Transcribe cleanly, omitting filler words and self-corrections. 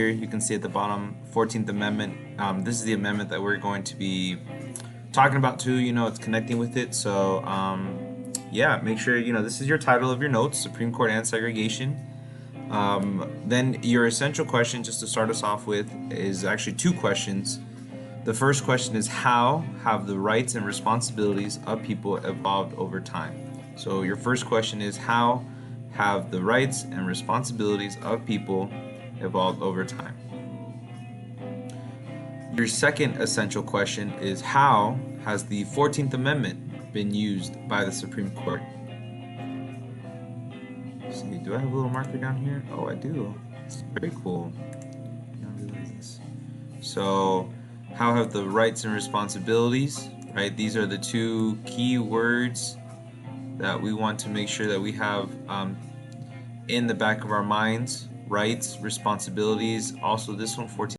here you can see at the bottom, 14th Amendment. This is the amendment that we're going to be talking about too. It's connecting with it. So yeah, make sure this is your title of your notes: Supreme Court and segregation. Then your essential question, just to start us off with, is actually two questions. The first question is, how have the rights and responsibilities of people evolved over time? So your first question is, how have the rights and responsibilities of people evolved over time? Your second essential question is, how has the 14th Amendment been used by the Supreme Court? Let's see, do I have a little marker down here? Oh, I do. It's very cool. I didn't realize this. So, how have the rights and responsibilities, right? These are the two key words that we want to make sure that we have in the back of our minds. Rights, responsibilities. Also, this one, 14th